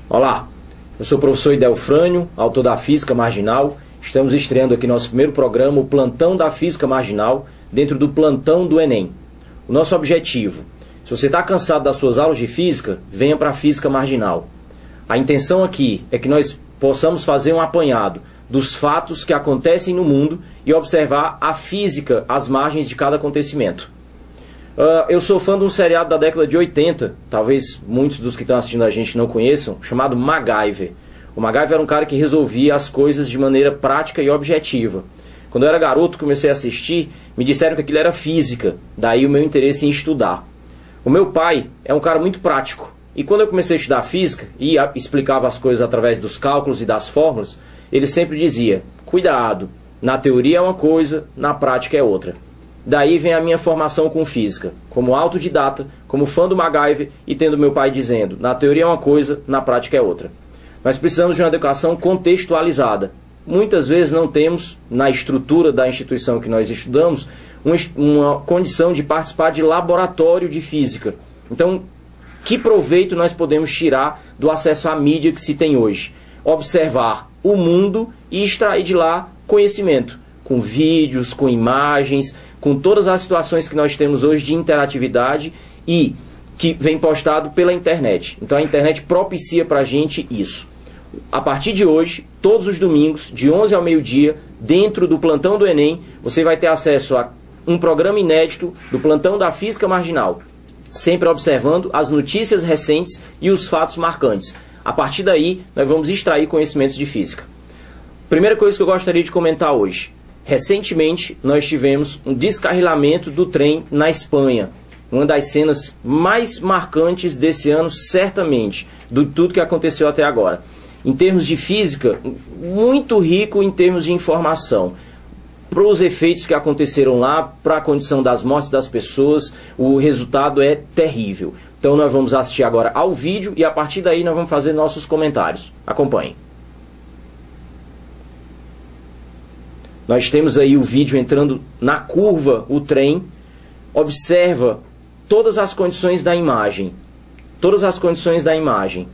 Olá, eu sou o professor Idelfrânio, autor da Física Marginal. Estamos estreando aqui nosso primeiro programa, o Plantão da Física Marginal, dentro do Plantão do Enem. O nosso objetivo: se você está cansado das suas aulas de Física, venha para a Física Marginal. A intenção aqui é que nós possamos fazer um apanhado dos fatos que acontecem no mundo e observar a física às margens de cada acontecimento. Eu sou fã de um seriado da década de 80, talvez muitos dos que estão assistindo a gente não conheçam, chamado MacGyver. O MacGyver era um cara que resolvia as coisas de maneira prática e objetiva. Quando eu era garoto, comecei a assistir, me disseram que aquilo era física, daí o meu interesse em estudar. O meu pai é um cara muito prático, e quando eu comecei a estudar física e explicava as coisas através dos cálculos e das fórmulas, ele sempre dizia: cuidado, na teoria é uma coisa, na prática é outra. Daí vem a minha formação com física, como autodidata, como fã do MacGyver e tendo meu pai dizendo: na teoria é uma coisa, na prática é outra. Nós precisamos de uma educação contextualizada. Muitas vezes não temos, na estrutura da instituição que nós estudamos, uma condição de participar de laboratório de física. Então, que proveito nós podemos tirar do acesso à mídia que se tem hoje? Observar o mundo e extrair de lá conhecimento, com vídeos, com imagens, com todas as situações que nós temos hoje de interatividade e que vem postado pela internet. Então a internet propicia para a gente isso. A partir de hoje, todos os domingos, de 11 ao meio-dia, dentro do Plantão do Enem, você vai ter acesso a um programa inédito do Plantão da Física Marginal, sempre observando as notícias recentes e os fatos marcantes. A partir daí, nós vamos extrair conhecimentos de física. Primeira coisa que eu gostaria de comentar hoje. Recentemente, nós tivemos um descarrilamento do trem na Espanha. Uma das cenas mais marcantes desse ano, certamente, de tudo que aconteceu até agora. Em termos de física, muito rico em termos de informação. Para os efeitos que aconteceram lá, para a condição das mortes das pessoas, o resultado é terrível. Então nós vamos assistir agora ao vídeo e a partir daí nós vamos fazer nossos comentários. Acompanhem. Nós temos aí o vídeo entrando na curva, o trem. Observa todas as condições da imagem. Todas as condições da imagem.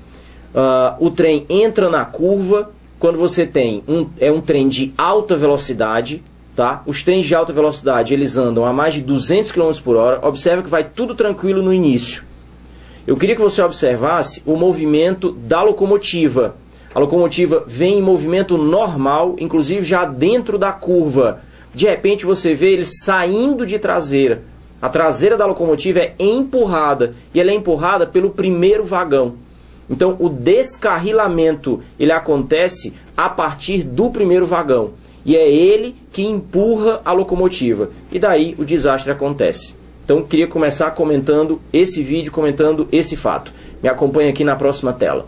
O trem entra na curva quando você tem um trem de alta velocidade. Tá? Os trens de alta velocidade eles andam a mais de 200 km por hora. Observa que vai tudo tranquilo no início. Eu queria que você observasse o movimento da locomotiva. A locomotiva vem em movimento normal, inclusive já dentro da curva. De repente você vê ele saindo de traseira. A traseira da locomotiva é empurrada e ela é empurrada pelo primeiro vagão. Então o descarrilamento ele acontece a partir do primeiro vagão. E é ele que empurra a locomotiva. E daí o desastre acontece. Então eu queria começar comentando esse vídeo, comentando esse fato. Me acompanhe aqui na próxima tela.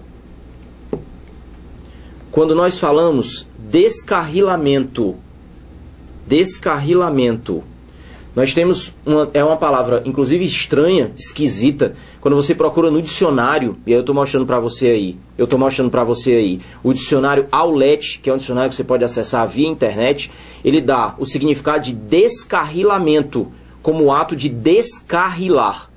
Quando nós falamos descarrilamento, nós temos uma palavra, inclusive estranha, esquisita, quando você procura no dicionário, e aí eu estou mostrando para você aí, o dicionário Aulete, que é um dicionário que você pode acessar via internet, ele dá o significado de descarrilamento, como o ato de descarrilar.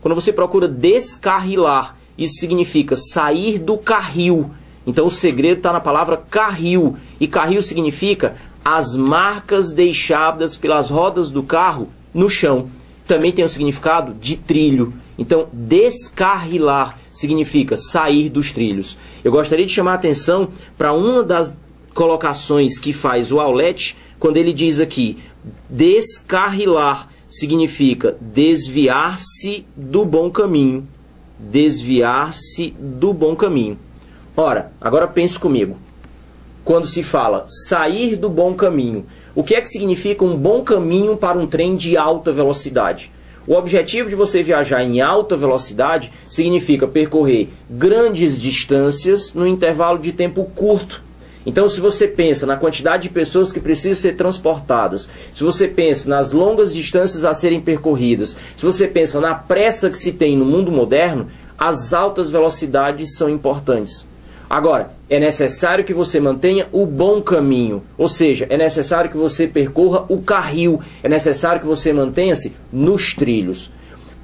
Quando você procura descarrilar, isso significa sair do carril. Então o segredo está na palavra carril, e carril significa as marcas deixadas pelas rodas do carro no chão. Também tem o significado de trilho. Então descarrilar significa sair dos trilhos. Eu gostaria de chamar a atenção para uma das colocações que faz o Aulete, quando ele diz aqui, descarrilar significa desviar-se do bom caminho. Desviar-se do bom caminho. Ora, agora pense comigo. Quando se fala sair do bom caminho, o que é que significa um bom caminho para um trem de alta velocidade? O objetivo de você viajar em alta velocidade significa percorrer grandes distâncias no intervalo de tempo curto. Então, se você pensa na quantidade de pessoas que precisam ser transportadas, se você pensa nas longas distâncias a serem percorridas, se você pensa na pressa que se tem no mundo moderno, as altas velocidades são importantes. Agora, é necessário que você mantenha o bom caminho, ou seja, é necessário que você percorra o carril, é necessário que você mantenha-se nos trilhos.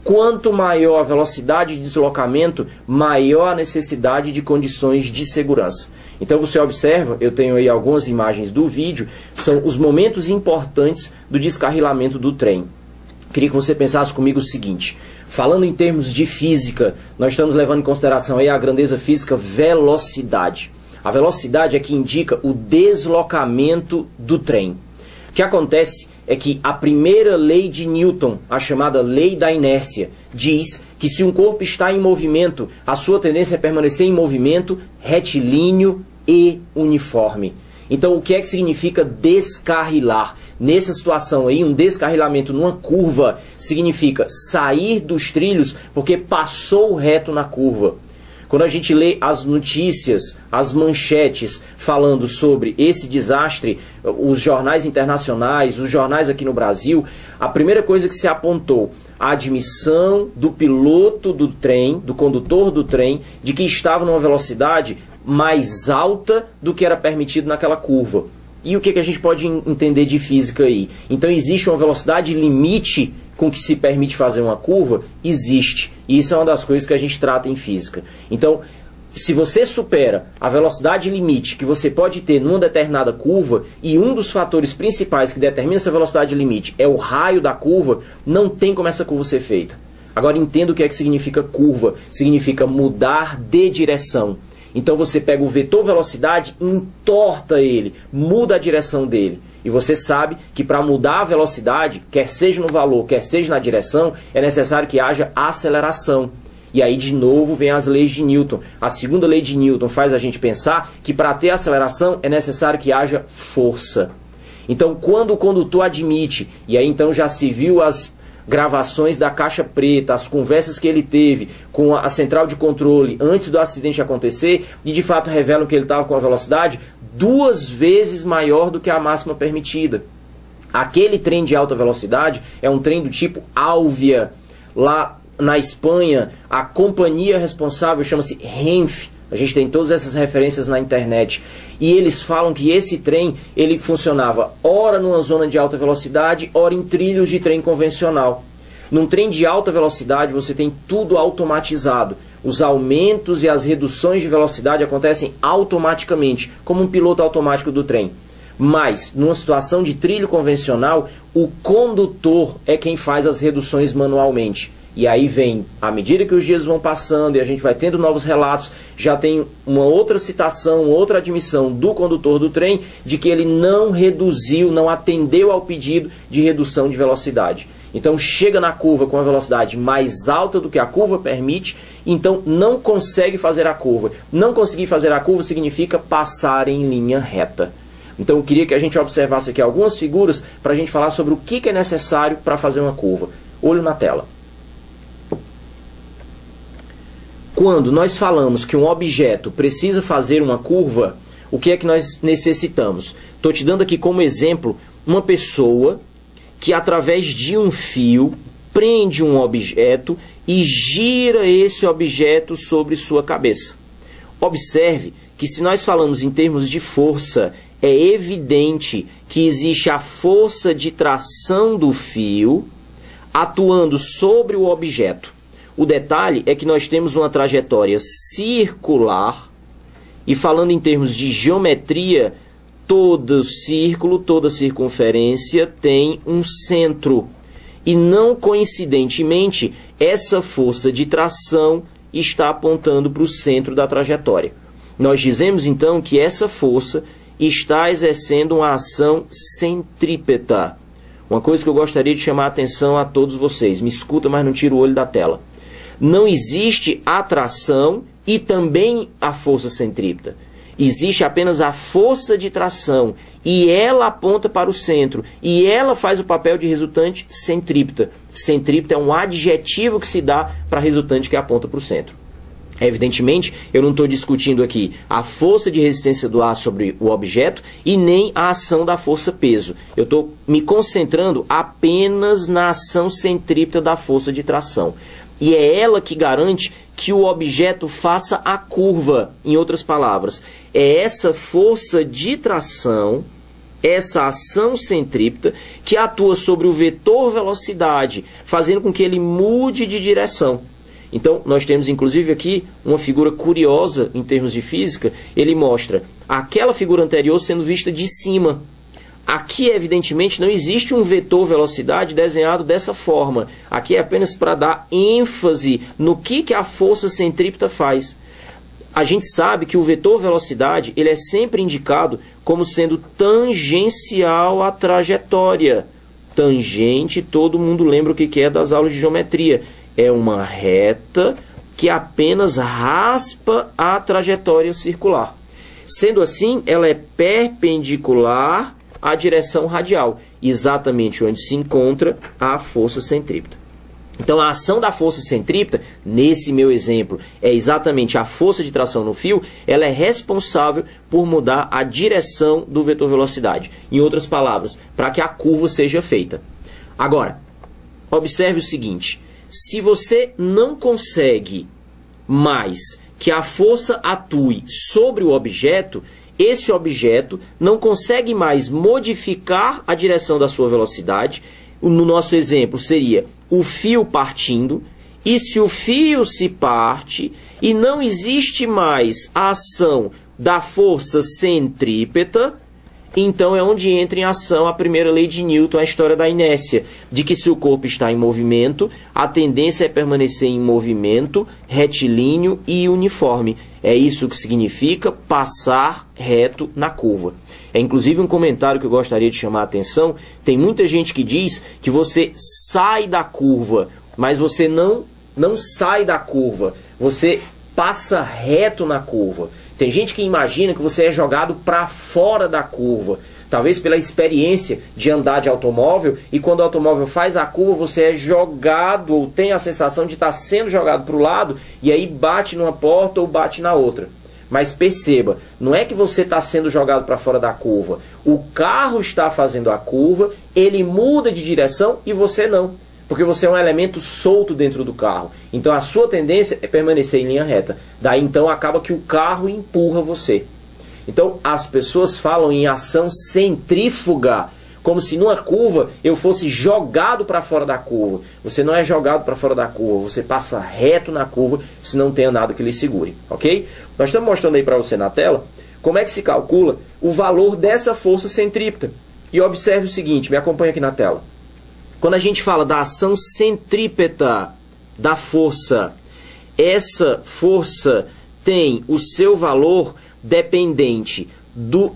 Quanto maior a velocidade de deslocamento, maior a necessidade de condições de segurança. Então você observa, eu tenho aí algumas imagens do vídeo, são os momentos importantes do descarrilamento do trem. Queria que você pensasse comigo o seguinte: falando em termos de física, nós estamos levando em consideração aí a grandeza física velocidade. A velocidade é que indica o deslocamento do trem. O que acontece é que a primeira lei de Newton, a chamada lei da inércia, diz que se um corpo está em movimento, a sua tendência é permanecer em movimento retilíneo e uniforme. Então, o que é que significa descarrilar? Nessa situação aí, um descarrilamento numa curva significa sair dos trilhos porque passou reto na curva. Quando a gente lê as notícias, as manchetes falando sobre esse desastre, os jornais internacionais, os jornais aqui no Brasil, a primeira coisa que se apontou, a admissão do piloto do trem, do condutor do trem, de que estava numa velocidade mais alta do que era permitido naquela curva. E o que a gente pode entender de física aí? Então existe uma velocidade limite com que se permite fazer uma curva? Existe. E isso é uma das coisas que a gente trata em física. Então, se você supera a velocidade limite que você pode ter numa determinada curva, e um dos fatores principais que determina essa velocidade limite é o raio da curva, não tem como essa curva ser feita. Agora entenda o que é que significa curva. Significa mudar de direção. Então você pega o vetor velocidade e entorta ele, muda a direção dele. E você sabe que para mudar a velocidade, quer seja no valor, quer seja na direção, é necessário que haja aceleração. E aí de novo vem as leis de Newton. A segunda lei de Newton faz a gente pensar que para ter aceleração é necessário que haja força. Então quando o condutor admite, e aí então já se viu as gravações da caixa preta, as conversas que ele teve com a central de controle antes do acidente acontecer, e de fato revelam que ele estava com a velocidade 2 vezes maior do que a máxima permitida. Aquele trem de alta velocidade é um trem do tipo Alvia. Lá na Espanha, a companhia responsável chama-se Renfe. A gente tem todas essas referências na internet. E eles falam que esse trem, ele funcionava ora numa zona de alta velocidade, ora em trilhos de trem convencional. Num trem de alta velocidade, você tem tudo automatizado. Os aumentos e as reduções de velocidade acontecem automaticamente, como um piloto automático do trem. Mas, numa situação de trilho convencional, o condutor é quem faz as reduções manualmente. E aí vem, à medida que os dias vão passando e a gente vai tendo novos relatos, já tem uma outra citação, outra admissão do condutor do trem de que ele não reduziu, não atendeu ao pedido de redução de velocidade. Então chega na curva com a velocidade mais alta do que a curva permite, então não consegue fazer a curva. Não conseguir fazer a curva significa passar em linha reta. Então eu queria que a gente observasse aqui algumas figuras para a gente falar sobre o que é necessário para fazer uma curva. Olho na tela. Quando nós falamos que um objeto precisa fazer uma curva, o que é que nós necessitamos? Estou te dando aqui como exemplo uma pessoa que através de um fio prende um objeto e gira esse objeto sobre sua cabeça. Observe que se nós falamos em termos de força, é evidente que existe a força de tração do fio atuando sobre o objeto. O detalhe é que nós temos uma trajetória circular e falando em termos de geometria, todo círculo, toda circunferência tem um centro. E não coincidentemente, essa força de tração está apontando para o centro da trajetória. Nós dizemos então que essa força está exercendo uma ação centrípeta. Uma coisa que eu gostaria de chamar a atenção a todos vocês. Me escuta, mas não tira o olho da tela. Não existe atração e também a força centrípeta. Existe apenas a força de tração e ela aponta para o centro e ela faz o papel de resultante centrípeta. Centrípeta é um adjetivo que se dá para a resultante que aponta para o centro. Evidentemente, eu não estou discutindo aqui a força de resistência do ar sobre o objeto e nem a ação da força-peso. Eu estou me concentrando apenas na ação centrípeta da força de tração. E é ela que garante que o objeto faça a curva. Em outras palavras, é essa força de tração, essa ação centrípeta, que atua sobre o vetor velocidade, fazendo com que ele mude de direção. Então, nós temos inclusive aqui uma figura curiosa em termos de física. Ele mostra aquela figura anterior sendo vista de cima. Aqui, evidentemente, não existe um vetor velocidade desenhado dessa forma. Aqui é apenas para dar ênfase no que a força centrípeta faz. A gente sabe que o vetor velocidade ele é sempre indicado como sendo tangencial à trajetória. Tangente, todo mundo lembra o que é das aulas de geometria. É uma reta que apenas raspa a trajetória circular. Sendo assim, ela é perpendicular à direção radial, exatamente onde se encontra a força centrípeta. Então, a ação da força centrípeta, nesse meu exemplo, é exatamente a força de tração no fio, ela é responsável por mudar a direção do vetor velocidade. Em outras palavras, para que a curva seja feita. Agora, observe o seguinte, se você não consegue mais que a força atue sobre o objeto, esse objeto não consegue mais modificar a direção da sua velocidade. No nosso exemplo seria o fio partindo, e se o fio se parte e não existe mais a ação da força centrípeta, então é onde entra em ação a primeira lei de Newton, a história da inércia, de que se o corpo está em movimento, a tendência é permanecer em movimento, retilíneo e uniforme. É isso que significa passar reto na curva. É inclusive um comentário que eu gostaria de chamar a atenção. Tem muita gente que diz que você sai da curva, mas você não sai da curva. Você passa reto na curva. Tem gente que imagina que você é jogado para fora da curva. Talvez pela experiência de andar de automóvel, e quando o automóvel faz a curva, você é jogado, ou tem a sensação de estar sendo jogado para o lado, e aí bate numa porta ou bate na outra. Mas perceba, não é que você está sendo jogado para fora da curva. O carro está fazendo a curva, ele muda de direção e você não. Porque você é um elemento solto dentro do carro. Então a sua tendência é permanecer em linha reta. Daí então acaba que o carro empurra você. Então as pessoas falam em ação centrífuga, como se numa curva eu fosse jogado para fora da curva. Você não é jogado para fora da curva, você passa reto na curva se não tem nada que lhe segure. Ok? Nós estamos mostrando aí para você na tela como é que se calcula o valor dessa força centrípeta. E observe o seguinte, me acompanha aqui na tela. Quando a gente fala da ação centrípeta da força, essa força tem o seu valor dependente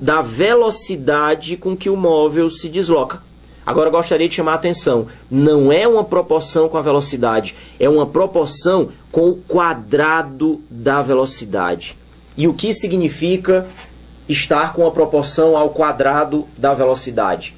da velocidade com que o móvel se desloca. Agora eu gostaria de chamar a atenção, não é uma proporção com a velocidade, é uma proporção com o quadrado da velocidade. E o que significa estar com a proporção ao quadrado da velocidade?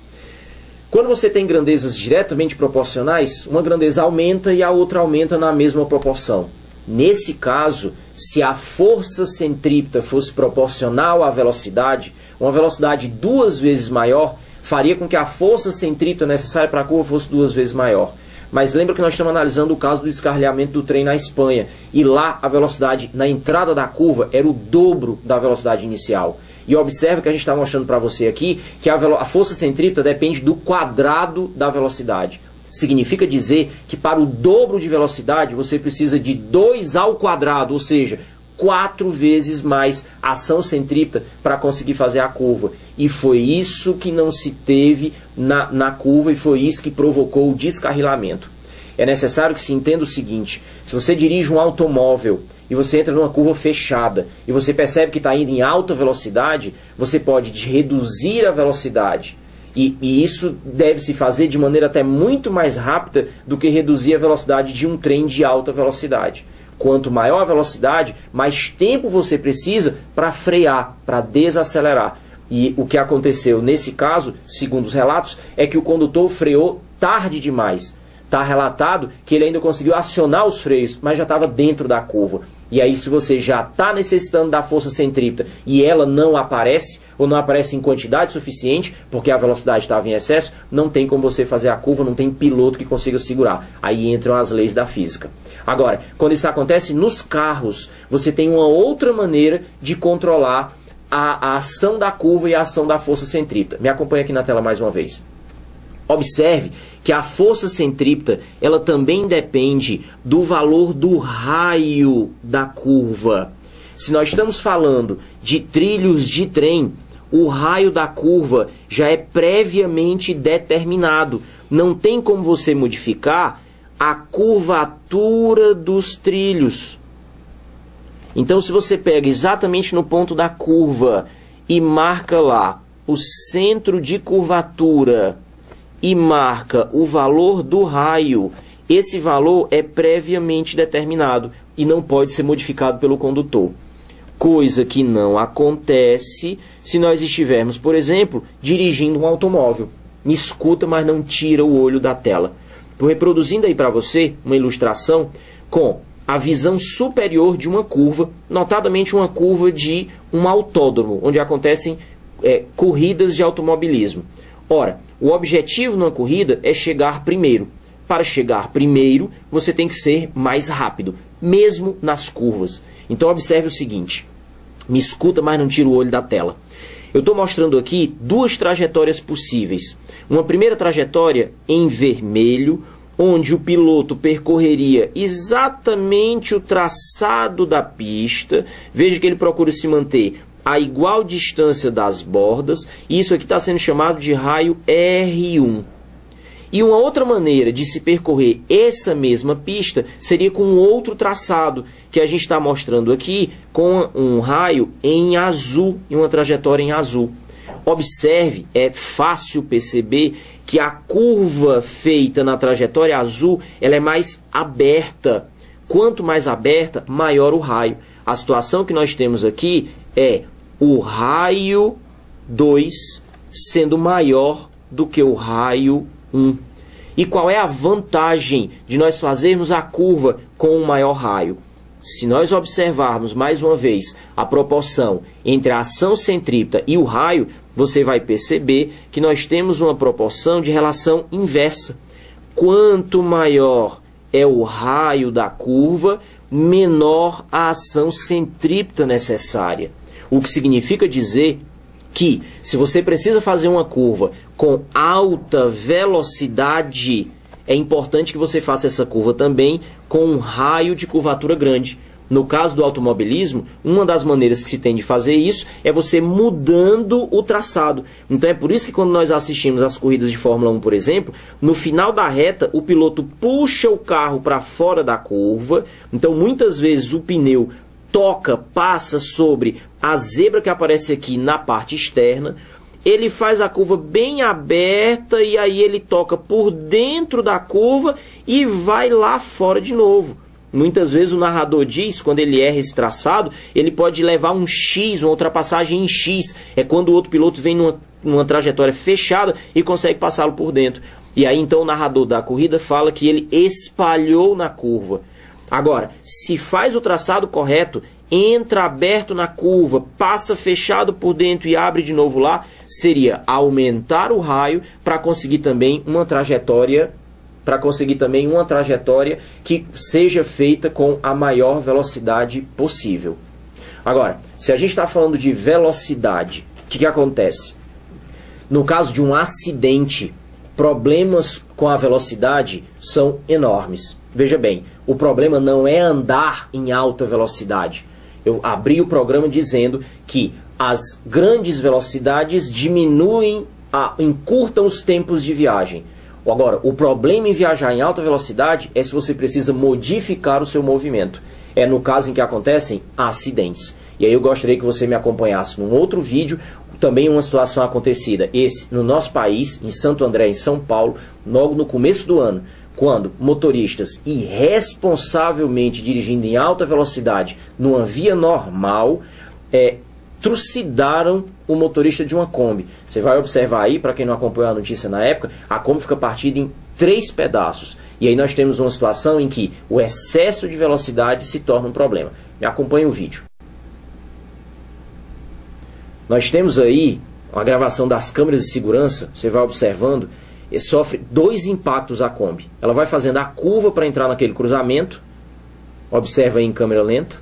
Quando você tem grandezas diretamente proporcionais, uma grandeza aumenta e a outra aumenta na mesma proporção. Nesse caso, se a força centrípeta fosse proporcional à velocidade, uma velocidade 2 vezes maior faria com que a força centrípeta necessária para a curva fosse 2 vezes maior. Mas lembra que nós estamos analisando o caso do descarrilhamento do trem na Espanha. E lá a velocidade na entrada da curva era o dobro da velocidade inicial. E observe que a gente está mostrando para você aqui que a força centrípeta depende do quadrado da velocidade. Significa dizer que para o dobro de velocidade você precisa de 2 ao quadrado, ou seja, 4 vezes mais ação centrípeta para conseguir fazer a curva. E foi isso que não se teve na curva e foi isso que provocou o descarrilamento. É necessário que se entenda o seguinte, se você dirige um automóvel e você entra numa curva fechada e você percebe que está indo em alta velocidade, você pode reduzir a velocidade. E isso deve se fazer de maneira até muito mais rápida do que reduzir a velocidade de um trem de alta velocidade. Quanto maior a velocidade, mais tempo você precisa para frear, para desacelerar. E o que aconteceu nesse caso, segundo os relatos, é que o condutor freou tarde demais. Está relatado que ele ainda conseguiu acionar os freios, mas já estava dentro da curva. E aí, se você já está necessitando da força centrípeta e ela não aparece, ou não aparece em quantidade suficiente, porque a velocidade estava em excesso, não tem como você fazer a curva, não tem piloto que consiga segurar. Aí entram as leis da física. Agora, quando isso acontece nos carros, você tem uma outra maneira de controlar a ação da curva e a ação da força centrípeta. Me acompanha aqui na tela mais uma vez. Observe que a força centrípeta, ela também depende do valor do raio da curva. Se nós estamos falando de trilhos de trem, o raio da curva já é previamente determinado. Não tem como você modificar a curvatura dos trilhos. Então, se você pega exatamente no ponto da curva e marca lá o centro de curvatura e marca o valor do raio, esse valor é previamente determinado e não pode ser modificado pelo condutor. Coisa que não acontece se nós estivermos, por exemplo, dirigindo um automóvel. Me escuta, mas não tira o olho da tela. Estou reproduzindo aí para você uma ilustração com a visão superior de uma curva, notadamente uma curva de um autódromo, onde acontecem corridas de automobilismo. Ora, o objetivo numa corrida é chegar primeiro. Para chegar primeiro, você tem que ser mais rápido, mesmo nas curvas. Então observe o seguinte, me escuta, mas não tira o olho da tela. Eu estou mostrando aqui duas trajetórias possíveis. Uma primeira trajetória em vermelho, onde o piloto percorreria exatamente o traçado da pista. Veja que ele procura se manter a igual distância das bordas, e isso aqui está sendo chamado de raio R1. E uma outra maneira de se percorrer essa mesma pista seria com outro traçado, que a gente está mostrando aqui com um raio em azul, e uma trajetória em azul. Observe, é fácil perceber que a curva feita na trajetória azul ela é mais aberta. Quanto mais aberta, maior o raio. A situação que nós temos aqui é o raio 2 sendo maior do que o raio 1. E qual é a vantagem de nós fazermos a curva com um maior raio? Se nós observarmos mais uma vez a proporção entre a ação centrípeta e o raio, você vai perceber que nós temos uma proporção de relação inversa. Quanto maior é o raio da curva, menor a ação centrípeta necessária. O que significa dizer que, se você precisa fazer uma curva com alta velocidade, é importante que você faça essa curva também com um raio de curvatura grande. No caso do automobilismo, uma das maneiras que se tem de fazer isso é você mudando o traçado. Então é por isso que quando nós assistimos às corridas de Fórmula 1, por exemplo, no final da reta o piloto puxa o carro para fora da curva. Então muitas vezes o pneu passa sobre a zebra que aparece aqui na parte externa. Ele faz a curva bem aberta e aí ele toca por dentro da curva e vai lá fora de novo. Muitas vezes o narrador diz, quando ele erra esse traçado, ele pode levar um X, uma ultrapassagem em X. É quando o outro piloto vem numa trajetória fechada e consegue passá-lo por dentro. E aí então o narrador da corrida fala que ele espalhou na curva. Agora, se faz o traçado correto, entra aberto na curva, passa fechado por dentro e abre de novo lá, seria aumentar o raio para conseguir também uma trajetória que seja feita com a maior velocidade possível. Agora, se a gente está falando de velocidade, o que acontece? No caso de um acidente, problemas com a velocidade são enormes. Veja bem, o problema não é andar em alta velocidade. Eu abri o programa dizendo que as grandes velocidades encurtam os tempos de viagem. Agora, o problema em viajar em alta velocidade é se você precisa modificar o seu movimento. É no caso em que acontecem acidentes. E aí eu gostaria que você me acompanhasse num outro vídeo, também uma situação acontecida, no nosso país, em Santo André, em São Paulo, logo no começo do ano, quando motoristas irresponsavelmente dirigindo em alta velocidade numa via normal, trucidaram o motorista de uma Kombi. Você vai observar aí, para quem não acompanhou a notícia na época, a Kombi fica partida em 3 pedaços. E aí nós temos uma situação em que o excesso de velocidade se torna um problema. Me acompanhe o vídeo. Nós temos aí a gravação das câmeras de segurança, você vai observando, e sofre 2 impactos a Kombi. Ela vai fazendo a curva para entrar naquele cruzamento, observa aí em câmera lenta.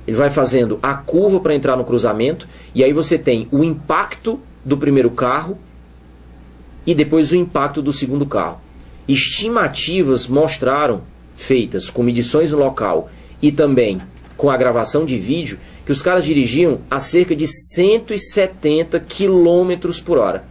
Ele vai fazendo a curva para entrar no cruzamento, e aí você tem o impacto do primeiro carro e depois o impacto do segundo carro. Estimativas mostraram, feitas com medições no local e também com a gravação de vídeo, que os caras dirigiam a cerca de 170 km por hora.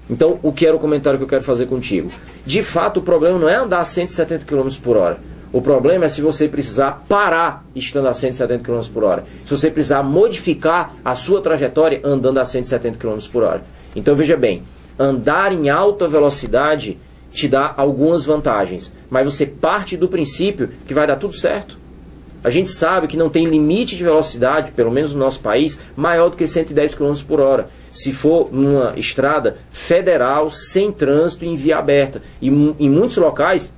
Então, o que era o comentário que eu quero fazer contigo? De fato, o problema não é andar a 170 km por hora. O problema é se você precisar parar estando a 170 km por hora. Se você precisar modificar a sua trajetória andando a 170 km por hora. Então, veja bem, andar em alta velocidade te dá algumas vantagens, mas você parte do princípio que vai dar tudo certo. A gente sabe que não tem limite de velocidade, pelo menos no nosso país, maior do que 110 km por hora. Se for numa estrada federal, sem trânsito, em via aberta. E em muitos locais,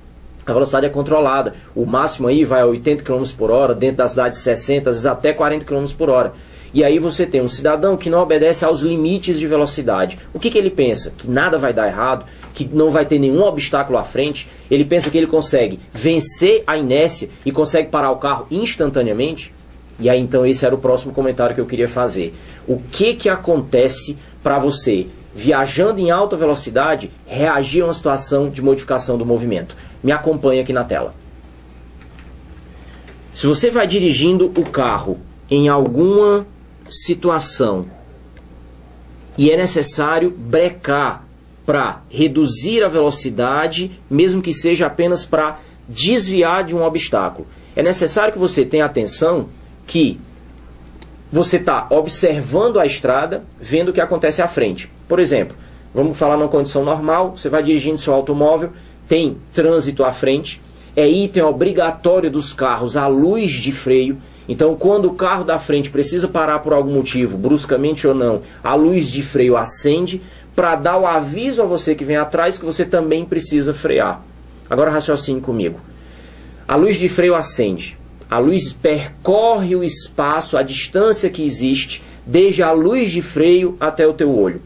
a velocidade é controlada. O máximo aí vai a 80 km por hora, dentro da cidade 60, às vezes até 40 km por hora. E aí você tem um cidadão que não obedece aos limites de velocidade. O que ele pensa? Que nada vai dar errado, que não vai ter nenhum obstáculo à frente. Ele pensa que ele consegue vencer a inércia e consegue parar o carro instantaneamente. E aí então esse era o próximo comentário que eu queria fazer. O que acontece para você, viajando em alta velocidade, reagir a uma situação de modificação do movimento? Me acompanha aqui na tela. Se você vai dirigindo o carro em alguma situação e é necessário brecar para reduzir a velocidade, mesmo que seja apenas para desviar de um obstáculo, é necessário que você tenha atenção que você está observando a estrada, vendo o que acontece à frente. Por exemplo, vamos falar numa condição normal, você vai dirigindo seu automóvel, tem trânsito à frente, é item obrigatório dos carros a luz de freio. Então, quando o carro da frente precisa parar por algum motivo, bruscamente ou não, a luz de freio acende para dar o aviso a você que vem atrás que você também precisa frear. Agora raciocine comigo. A luz de freio acende. A luz percorre o espaço, a distância que existe, desde a luz de freio até o teu olho.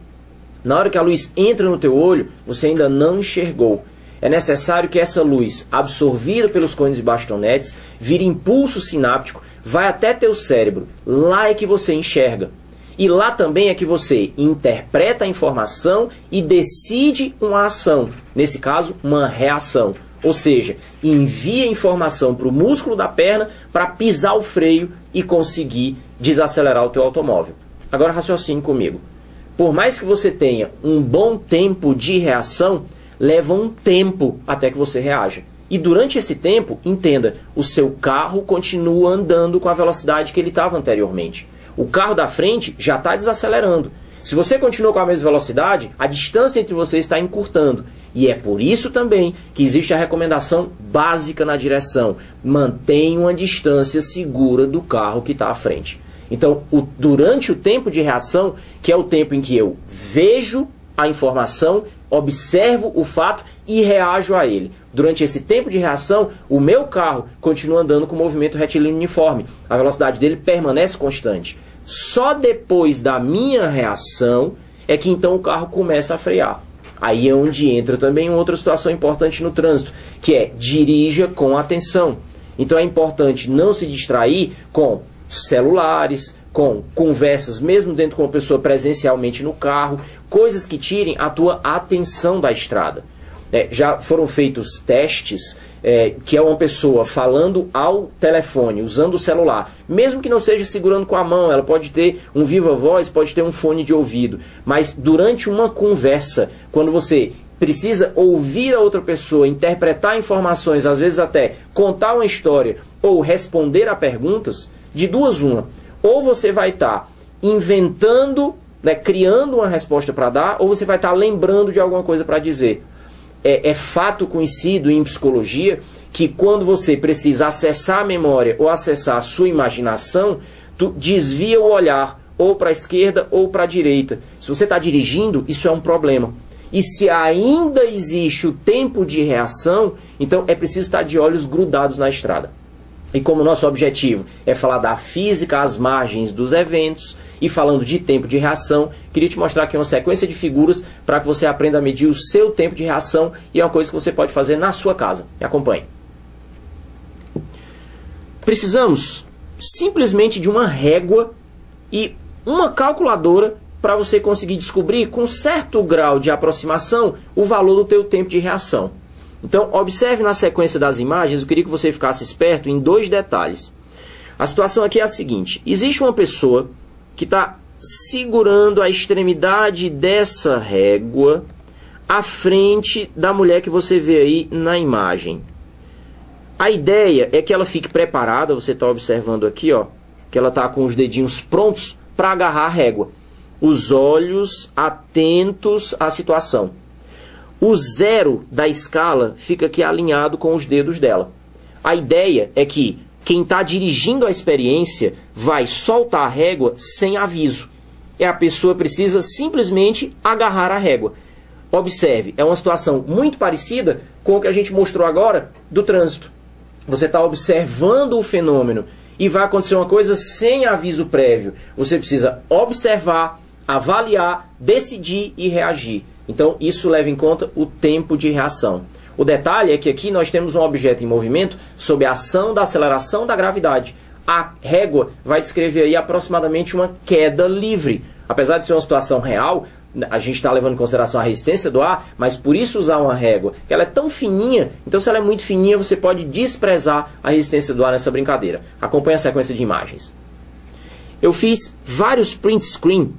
Na hora que a luz entra no teu olho, você ainda não enxergou. É necessário que essa luz, absorvida pelos cones e bastonetes, vire impulso sináptico, vai até teu cérebro. Lá é que você enxerga. E lá também é que você interpreta a informação e decide uma ação. Nesse caso, uma reação. Ou seja, envia informação para o músculo da perna para pisar o freio e conseguir desacelerar o teu automóvel. Agora raciocine comigo. Por mais que você tenha um bom tempo de reação, leva um tempo até que você reaja. E durante esse tempo, entenda, o seu carro continua andando com a velocidade que ele estava anteriormente. O carro da frente já está desacelerando. Se você continua com a mesma velocidade, a distância entre vocês está encurtando. E é por isso também que existe a recomendação básica na direção. Mantenha uma distância segura do carro que está à frente. Então, durante o tempo de reação, que é o tempo em que eu vejo a informação, observo o fato e reajo a ele. Durante esse tempo de reação, o meu carro continua andando com o movimento retilíneo uniforme. A velocidade dele permanece constante. Só depois da minha reação é que então o carro começa a frear. Aí é onde entra também outra situação importante no trânsito, que é dirija com atenção. Então é importante não se distrair com celulares, com conversas, mesmo dentro com a pessoa presencialmente no carro, coisas que tirem a tua atenção da estrada. Já foram feitos testes que é uma pessoa falando ao telefone, usando o celular, mesmo que não seja segurando com a mão, ela pode ter um viva voz, pode ter um fone de ouvido, mas durante uma conversa, quando você precisa ouvir a outra pessoa, interpretar informações, às vezes até contar uma história ou responder a perguntas, de duas uma, ou você vai estar inventando, criando uma resposta para dar, ou você vai estar lembrando de alguma coisa para dizer. É fato conhecido em psicologia que quando você precisa acessar a memória ou acessar a sua imaginação, tu desvia o olhar ou para a esquerda ou para a direita. Se você está dirigindo, isso é um problema. E se ainda existe o tempo de reação, então é preciso estar de olhos grudados na estrada. E como nosso objetivo é falar da física às margens dos eventos e falando de tempo de reação, queria te mostrar aqui uma sequência de figuras para que você aprenda a medir o seu tempo de reação, e é uma coisa que você pode fazer na sua casa. Me acompanhe. Precisamos simplesmente de uma régua e uma calculadora para você conseguir descobrir com certo grau de aproximação o valor do teu tempo de reação. Então, observe na sequência das imagens, eu queria que você ficasse esperto em 2 detalhes. A situação aqui é a seguinte: existe uma pessoa que está segurando a extremidade dessa régua à frente da mulher que você vê aí na imagem. A ideia é que ela fique preparada, você está observando aqui, ó, que ela está com os dedinhos prontos para agarrar a régua. Os olhos atentos à situação. O 0 da escala fica aqui alinhado com os dedos dela. A ideia é que quem está dirigindo a experiência vai soltar a régua sem aviso. A pessoa precisa simplesmente agarrar a régua. Observe, é uma situação muito parecida com o que a gente mostrou agora do trânsito. Você está observando o fenômeno e vai acontecer uma coisa sem aviso prévio. Você precisa observar, avaliar, decidir e reagir. Então, isso leva em conta o tempo de reação. O detalhe é que aqui nós temos um objeto em movimento sob a ação da aceleração da gravidade. A régua vai descrever aí aproximadamente uma queda livre. Apesar de ser uma situação real, a gente está levando em consideração a resistência do ar, mas por isso usar uma régua. Ela é tão fininha, então se ela é muito fininha, você pode desprezar a resistência do ar nessa brincadeira. Acompanhe a sequência de imagens. Eu fiz vários print screen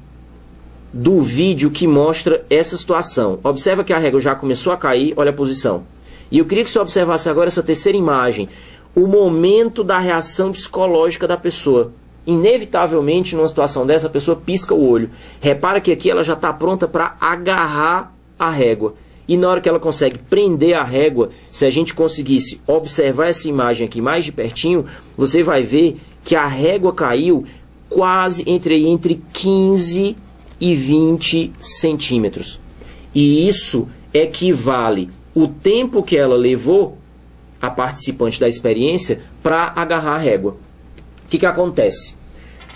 do vídeo que mostra essa situação. Observa que a régua já começou a cair, olha a posição. E eu queria que você observasse agora essa terceira imagem, o momento da reação psicológica da pessoa. Inevitavelmente, numa situação dessa, a pessoa pisca o olho. Repara que aqui ela já está pronta para agarrar a régua. E na hora que ela consegue prender a régua, se a gente conseguisse observar essa imagem aqui mais de pertinho, você vai ver que a régua caiu quase entre 15 e 20 centímetros. E isso equivale o tempo que ela levou, a participante da experiência, para agarrar a régua. O que acontece?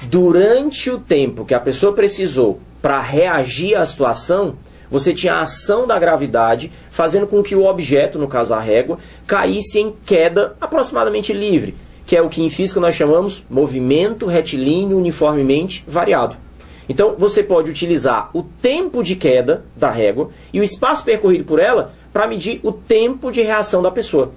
Durante o tempo que a pessoa precisou para reagir à situação, você tinha a ação da gravidade fazendo com que o objeto, no caso a régua, caísse em queda aproximadamente livre, que é o que em física nós chamamos movimento retilíneo uniformemente variado. Então, você pode utilizar o tempo de queda da régua e o espaço percorrido por ela para medir o tempo de reação da pessoa.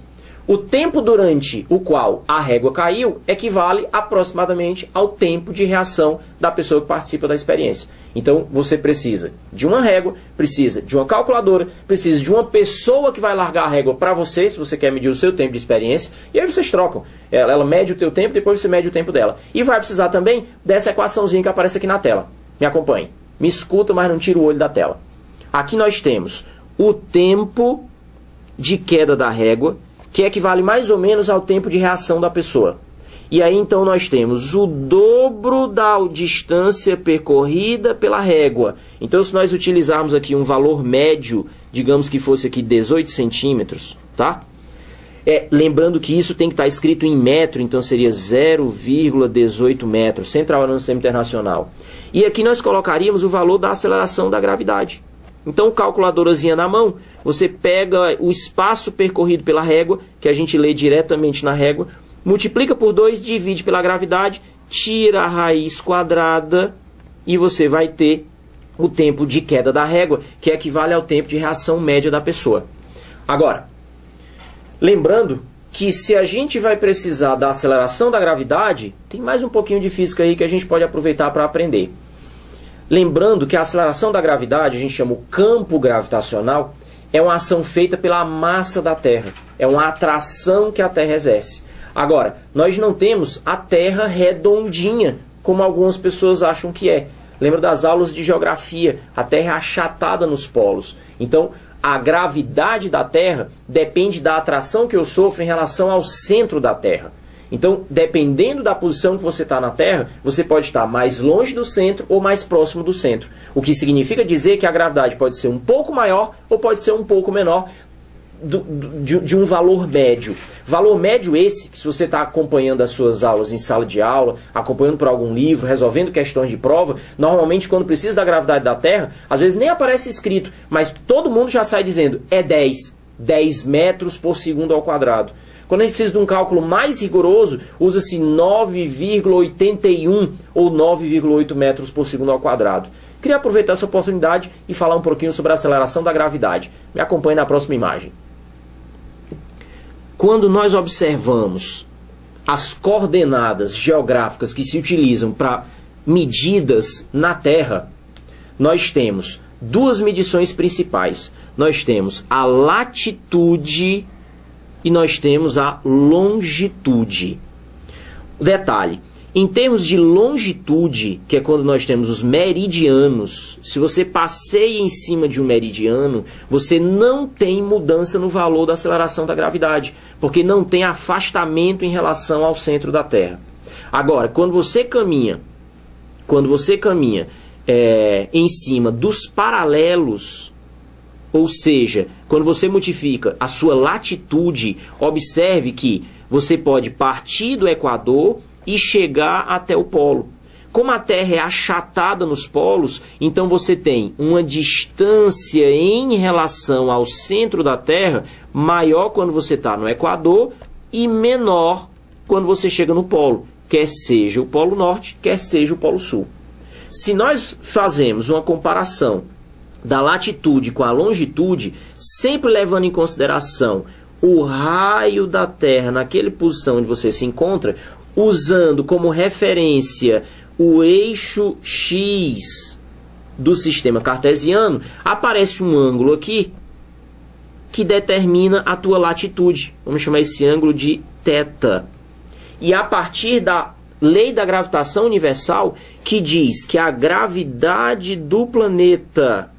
O tempo durante o qual a régua caiu equivale aproximadamente ao tempo de reação da pessoa que participa da experiência. Então, você precisa de uma régua, precisa de uma calculadora, precisa de uma pessoa que vai largar a régua para você, se você quer medir o seu tempo de experiência, e aí vocês trocam. Ela mede o teu tempo, depois você mede o tempo dela. E vai precisar também dessa equaçãozinha que aparece aqui na tela. Me acompanhe. Me escuta, mas não tira o olho da tela. Aqui nós temos o tempo de queda da régua, que equivale mais ou menos ao tempo de reação da pessoa. E aí então nós temos o dobro da distância percorrida pela régua. Então se nós utilizarmos aqui um valor médio, digamos que fosse aqui 18 centímetros, tá? Lembrando que isso tem que estar escrito em metro, então seria 0,18 metros, sem trabalhar no sistema internacional. E aqui nós colocaríamos o valor da aceleração da gravidade. Então, calculadorazinha na mão, você pega o espaço percorrido pela régua, que a gente lê diretamente na régua, multiplica por 2, divide pela gravidade, tira a raiz quadrada e você vai ter o tempo de queda da régua, que equivale ao tempo de reação média da pessoa. Agora, lembrando que se a gente vai precisar da aceleração da gravidade, tem mais um pouquinho de física aí que a gente pode aproveitar para aprender. Lembrando que a aceleração da gravidade, a gente chama o campo gravitacional, é uma ação feita pela massa da Terra. É uma atração que a Terra exerce. Agora, nós não temos a Terra redondinha, como algumas pessoas acham que é. Lembra das aulas de geografia? A Terra é achatada nos polos. Então, a gravidade da Terra depende da atração que eu sofro em relação ao centro da Terra. Então, dependendo da posição que você está na Terra, você pode estar mais longe do centro ou mais próximo do centro. O que significa dizer que a gravidade pode ser um pouco maior ou pode ser um pouco menor, de um valor médio. Valor médio esse, que se você está acompanhando as suas aulas em sala de aula, acompanhando por algum livro, resolvendo questões de prova, normalmente quando precisa da gravidade da Terra, às vezes nem aparece escrito, mas todo mundo já sai dizendo, é 10 metros por segundo ao quadrado. Quando a gente precisa de um cálculo mais rigoroso, usa-se 9,81 ou 9,8 metros por segundo ao quadrado. Queria aproveitar essa oportunidade e falar um pouquinho sobre a aceleração da gravidade. Me acompanhe na próxima imagem. Quando nós observamos as coordenadas geográficas que se utilizam para medidas na Terra, nós temos duas medições principais. Nós temos a latitude e nós temos a longitude. Detalhe, em termos de longitude, que é quando nós temos os meridianos, se você passeia em cima de um meridiano, você não tem mudança no valor da aceleração da gravidade, porque não tem afastamento em relação ao centro da Terra. Agora, quando você caminha em cima dos paralelos, ou seja, quando você multiplica a sua latitude, observe que você pode partir do Equador e chegar até o polo. Como a Terra é achatada nos polos, então você tem uma distância em relação ao centro da Terra maior quando você está no Equador e menor quando você chega no polo, quer seja o Polo Norte, quer seja o Polo Sul. Se nós fazemos uma comparação da latitude com a longitude, sempre levando em consideração o raio da Terra naquela posição onde você se encontra, usando como referência o eixo X do sistema cartesiano, aparece um ângulo aqui que determina a tua latitude. Vamos chamar esse ângulo de θ. E a partir da lei da gravitação universal, que diz que a gravidade do planeta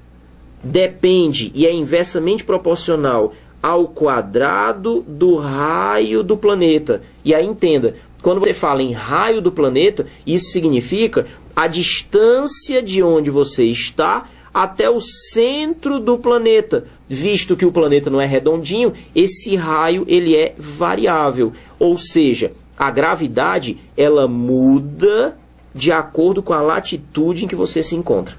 depende e é inversamente proporcional ao quadrado do raio do planeta. E aí entenda, quando você fala em raio do planeta, isso significa a distância de onde você está até o centro do planeta. Visto que o planeta não é redondinho, esse raio ele é variável. Ou seja, a gravidade ela muda de acordo com a latitude em que você se encontra.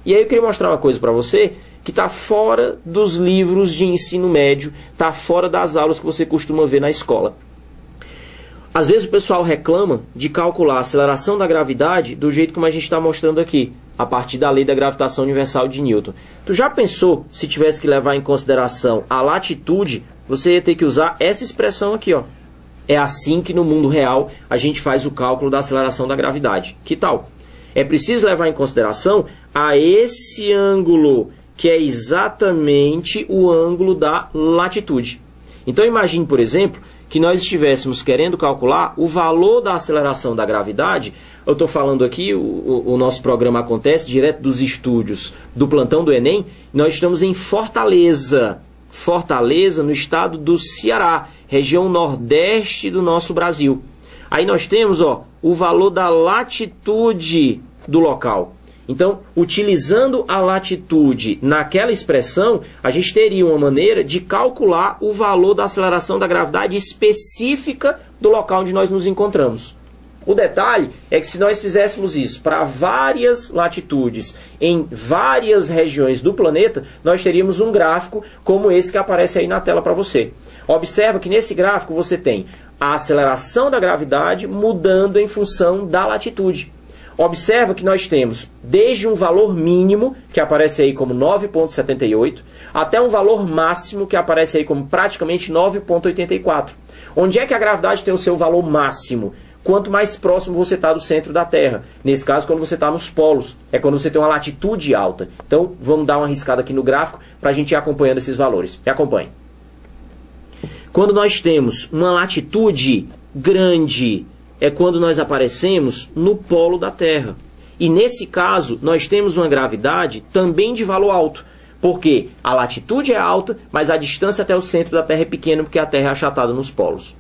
E aí eu queria mostrar uma coisa para você que está fora dos livros de ensino médio, está fora das aulas que você costuma ver na escola. Às vezes o pessoal reclama de calcular a aceleração da gravidade do jeito como a gente está mostrando aqui, a partir da lei da gravitação universal de Newton. Tu já pensou, se tivesse que levar em consideração a latitude, você ia ter que usar essa expressão aqui, ó. É assim que no mundo real a gente faz o cálculo da aceleração da gravidade. Que tal? É preciso levar em consideração a esse ângulo, que é exatamente o ângulo da latitude. Então imagine, por exemplo, que nós estivéssemos querendo calcular o valor da aceleração da gravidade. Eu estou falando aqui, o nosso programa acontece direto dos estúdios do plantão do Enem. Nós estamos em Fortaleza, no estado do Ceará, região nordeste do nosso Brasil. Aí nós temos o valor da latitude do local. Então, utilizando a latitude naquela expressão, a gente teria uma maneira de calcular o valor da aceleração da gravidade específica do local onde nós nos encontramos. O detalhe é que se nós fizéssemos isso para várias latitudes, em várias regiões do planeta, nós teríamos um gráfico como esse que aparece aí na tela para você. Observa que nesse gráfico você tem a aceleração da gravidade mudando em função da latitude. Observa que nós temos desde um valor mínimo, que aparece aí como 9,78, até um valor máximo, que aparece aí como praticamente 9,84. Onde é que a gravidade tem o seu valor máximo? Quanto mais próximo você está do centro da Terra. Nesse caso, quando você está nos polos. É quando você tem uma latitude alta. Então, vamos dar uma riscada aqui no gráfico para a gente ir acompanhando esses valores. Me acompanhe. Quando nós temos uma latitude grande, é quando nós aparecemos no polo da Terra. E nesse caso, nós temos uma gravidade também de valor alto. Porque a latitude é alta, mas a distância até o centro da Terra é pequena, porque a Terra é achatada nos polos.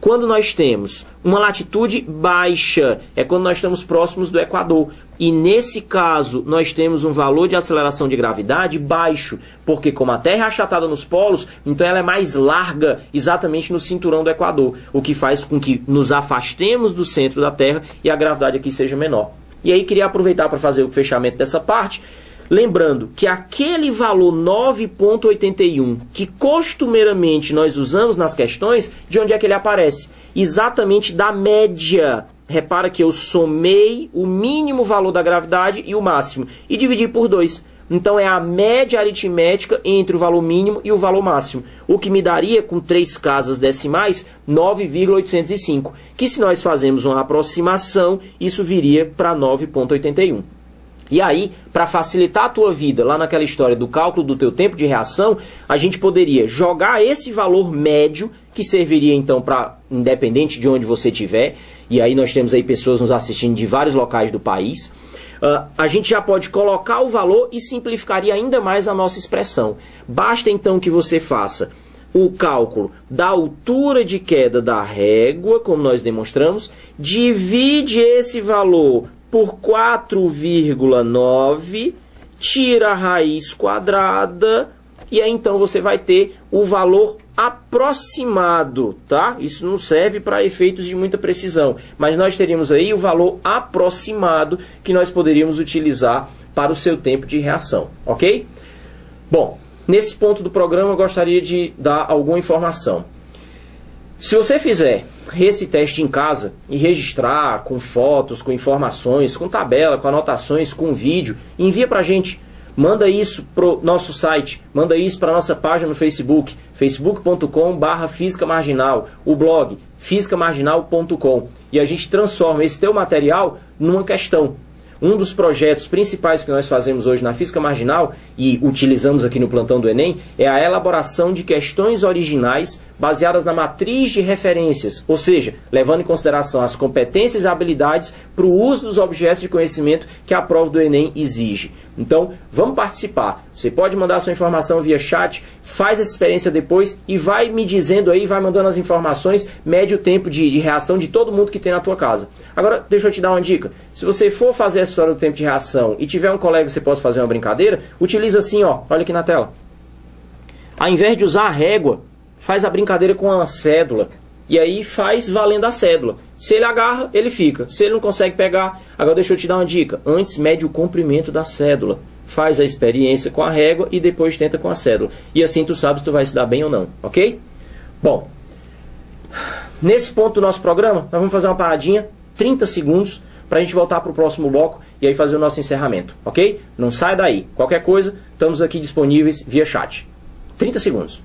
Quando nós temos uma latitude baixa, é quando nós estamos próximos do Equador. E nesse caso, nós temos um valor de aceleração de gravidade baixo, porque como a Terra é achatada nos polos, então ela é mais larga exatamente no cinturão do Equador, o que faz com que nos afastemos do centro da Terra e a gravidade aqui seja menor. E aí queria aproveitar para fazer o fechamento dessa parte, lembrando que aquele valor 9,81 que costumeiramente nós usamos nas questões, de onde é que ele aparece? Exatamente da média. Repara que eu somei o mínimo valor da gravidade e o máximo e dividi por 2. Então é a média aritmética entre o valor mínimo e o valor máximo, o que me daria, com 3 casas decimais, 9,805, que se nós fazemos uma aproximação, isso viria para 9,81. E aí, para facilitar a tua vida, lá naquela história do cálculo do teu tempo de reação, a gente poderia jogar esse valor médio, que serviria então para, independente de onde você estiver, e aí nós temos aí pessoas nos assistindo de vários locais do país, a gente já pode colocar o valor e simplificaria ainda mais a nossa expressão. Basta então que você faça o cálculo da altura de queda da régua, como nós demonstramos, divide esse valor por 4,9, tira a raiz quadrada, e aí então você vai ter o valor aproximado, tá? Isso não serve para efeitos de muita precisão, mas nós teríamos aí o valor aproximado que nós poderíamos utilizar para o seu tempo de reação, ok? Bom, nesse ponto do programa eu gostaria de dar alguma informação. Se você fizer esse teste em casa e registrar com fotos, com informações, com tabela, com anotações, com vídeo, envia para a gente. Manda isso para o nosso site, manda isso para a nossa página no Facebook, facebook.com/física marginal, o blog fisicamarginal.com, e a gente transforma esse teu material numa questão. Um dos projetos principais que nós fazemos hoje na Física Marginal e utilizamos aqui no plantão do Enem é a elaboração de questões originais baseadas na matriz de referências, ou seja, levando em consideração as competências e habilidades para o uso dos objetos de conhecimento que a prova do Enem exige. Então, vamos participar. Você pode mandar sua informação via chat, faz essa experiência depois e vai me dizendo aí, vai mandando as informações, mede o tempo de reação de todo mundo que tem na tua casa. Agora, deixa eu te dar uma dica. Se você for fazer essa história do tempo de reação e tiver um colega que você possa fazer uma brincadeira, utiliza assim, ó, olha aqui na tela. Ao invés de usar a régua, faz a brincadeira com a cédula. E aí faz valendo a cédula. Se ele agarra, ele fica. Se ele não consegue pegar, agora deixa eu te dar uma dica. Antes, mede o comprimento da cédula. Faz a experiência com a régua e depois tenta com a cédula. E assim tu sabes se tu vai se dar bem ou não, ok? Bom, nesse ponto do nosso programa, nós vamos fazer uma paradinha, 30 segundos, para a gente voltar para o próximo bloco e aí fazer o nosso encerramento, ok? Não sai daí. Qualquer coisa, estamos aqui disponíveis via chat. 30 segundos.